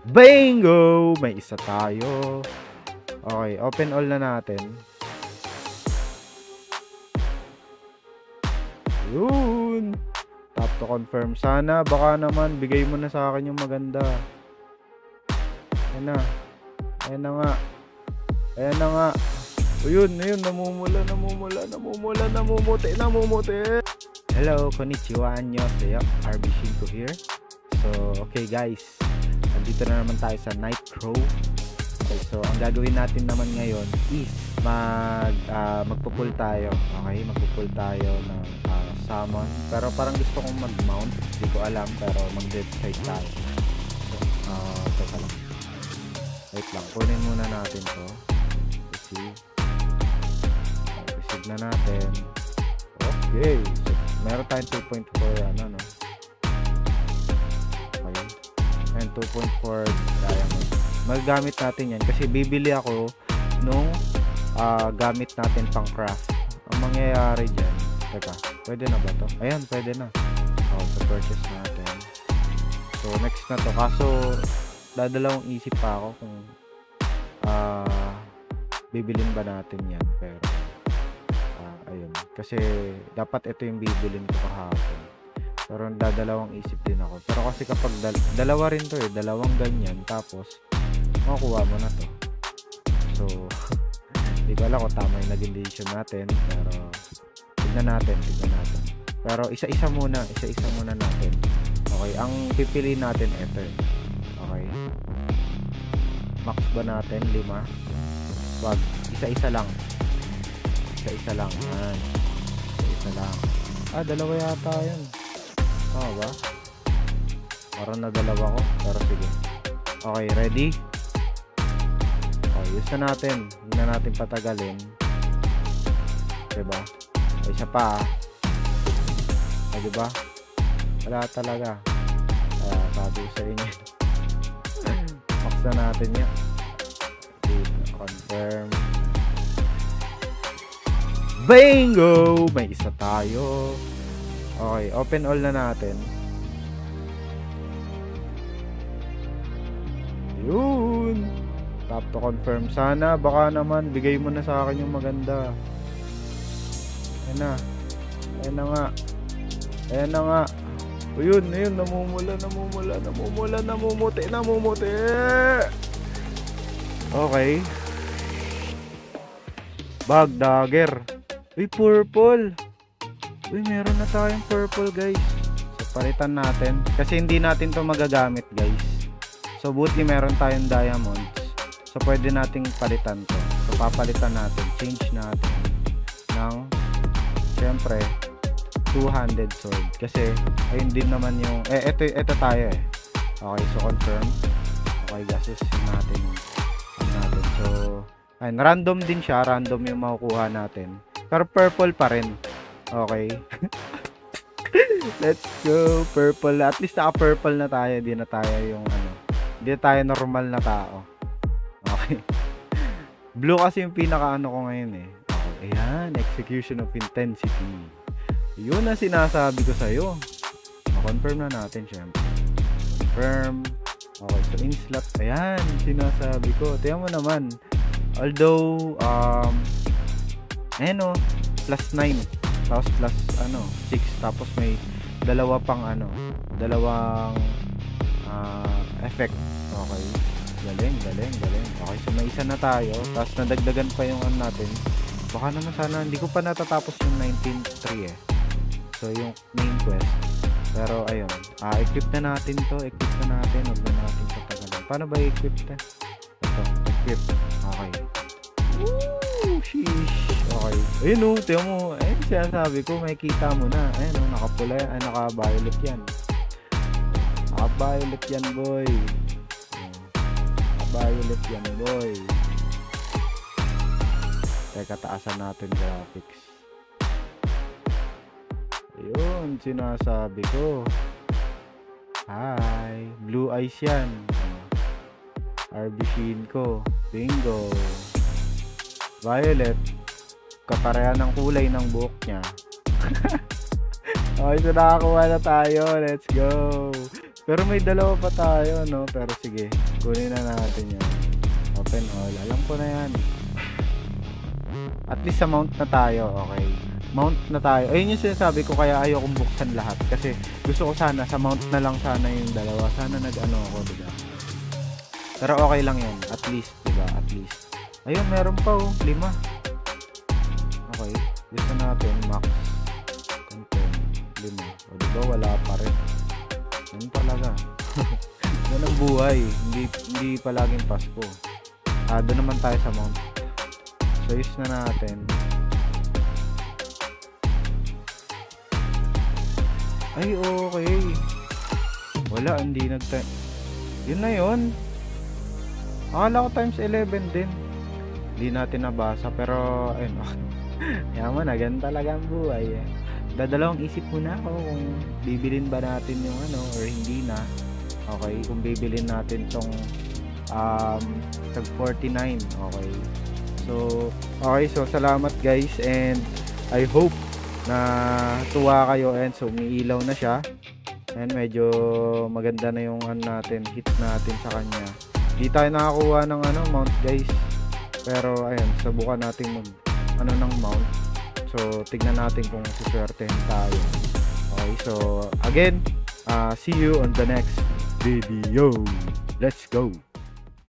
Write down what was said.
Bingo! May isa tayo. Okay, open all na natin. Yun. Tap to confirm. Sana, baka naman, bigay mo na sa akin yung maganda. Ayan na. Ayan na nga. Ayan na nga. Ayun, namumula, namumuti. Hello, konnichiwa, annyeonghaseyo. RB Shinko here. So, okay guys. Nandito na naman tayo sa Nightcrow. Okay, so ang gagawin natin naman ngayon is magpo-pull tayo. Okay, magpo-pull tayo ng summon. Pero parang gusto kong mag-mount. Hindi ko alam, pero mag-dead side tayo. So, teka lang. Wait lang, kunin muna natin to. Receive. Receive na natin. Okay. So, meron tayong 2.4 no? Okay. And 2.4 diamond. Magagamit natin yan kasi bibili ako nung gamit natin pang craft. Ang mangyayari dyan, teka, pwede na ba to? Ayan, pwede na. So purchase natin. So next na to, kaso dadalawang isip pa ako kung bibilin ba natin yan, pero ayun, kasi dapat ito yung bibilin ko kahapon, pero dadalawang isip din ako. Pero kasi kapag dalawa rin to dalawang ganyan, tapos makukuha mo na to. So hindi ko alam kung tama yung naging decision natin, pero tignan natin. Pero isa-isa muna natin. Okay, ang pipiliin natin ito. Okay, max ba natin 5? Wag, isa-isa lang. Isa-isa lang. Dalawa yata yun. Tama ba? Parang na dalawa ko, pero sige. Okay, ready? Use na natin. Hindi na natin patagalin. Diba? Isa pa. Diba? Wala talaga. Sabi ko sa inyo. Max na natin yan. Confirm. Bingo! May isa tayo. Okay, open all na natin. Yun. Tap to confirm. Sana, baka naman, bigay mo na sa akin yung maganda. Ayan na. Ayan na nga. Ayan na nga. Ayun, namumula, namumuti. Okay. Bag, dagger. Uy, purple. Uy, meron na tayong purple, guys. So, palitan natin. Kasi hindi natin to magagamit, guys. So, buti meron tayong diamonds. So, pwede nating palitan to. So, papalitan natin. Change natin ng, syempre, two-handed sword. Kasi, ayun din naman yung, ito tayo eh. Okay, so confirm. Okay, gases natin. So, ayun, random din siya. Random yung makukuha natin. Pero purple pa rin. Okay. Let's go. Purple. At least naka-purple na tayo. Hindi na tayo yung, hindi na tayo normal na tao. Okay. Blue kasi yung pinaka ko ngayon eh. Okay. Ayan, execution of intensity. Yun na sinasabi ko sa'yo. Confirm na natin syempre. Confirm. Okay, so in slot. Ayan, sinasabi ko. Tingnan mo naman. Although, ayan o, plus 9. Tapos plus 6. Tapos may dalawang effect. Okay. Galing. Okay, so may isa na tayo. Tapos nadagdagan pa yung natin. Baka naman sana, hindi ko pa natatapos yung 19.3 eh. So yung main quest. Pero ayun, equip na natin to. Huwag na natin patagalan. Paano ba i-equip ito? Equip. Okay. Woo! Sheesh. Okay. Ayun o, tiyo mo. Ayun, sinasabi ko, makikita mo na. Ayun o, nakapula yan. Naka-violet yan. Naka-violet yan, boy. Violet yan, boy. Teka, taasan natin graphics. Ayun, sinasabi ko. Hi. Blue eyes yan. RB Shinko. Bingo. Violet. Kaparehan ng kulay ng buhok niya. Okay, so nakakuha na tayo. Let's go. Pero may dalawa pa tayo, no? Pero sige, kunin na natin yan. Open all. Alam ko na yan. At least sa mount na tayo, okay. Mount na tayo. Ayun yung sinasabi ko, kaya ayokong buksan lahat. Kasi gusto ko sana, sa mount na lang sana yung dalawa. Sana nag-ano ako, diba? Pero okay lang yan. At least, diba? At least. Ayun, meron pa oh. 5. Okay. Gusto natin, max. Content. 5. O diba, wala pa rin. Yan talaga. Yan ang buhay. Hindi palaging Pasko. Doon naman tayo sa mount. So, use na natin. Ay, okay. Wala, hindi yun na yun. Akala ko times 11 din. Hindi natin nabasa, pero ayun. Yaman na, ganun talaga ang buhay eh. Dadalawang isip muna ako kung bibilin ba natin yung ano or hindi na. Okay, kung bibilin natin tong tag 49. Okay. So salamat guys, and I hope na tuwa kayo, and so umiilaw na siya. And medyo maganda na yung natin, hit natin sa kanya. Di tayo nakakuha ng mount guys. Pero ayun, subukan natin ng mount. So tignan natin kung suswertehin tayo. Okay, so again, see you on the next video. Let's go.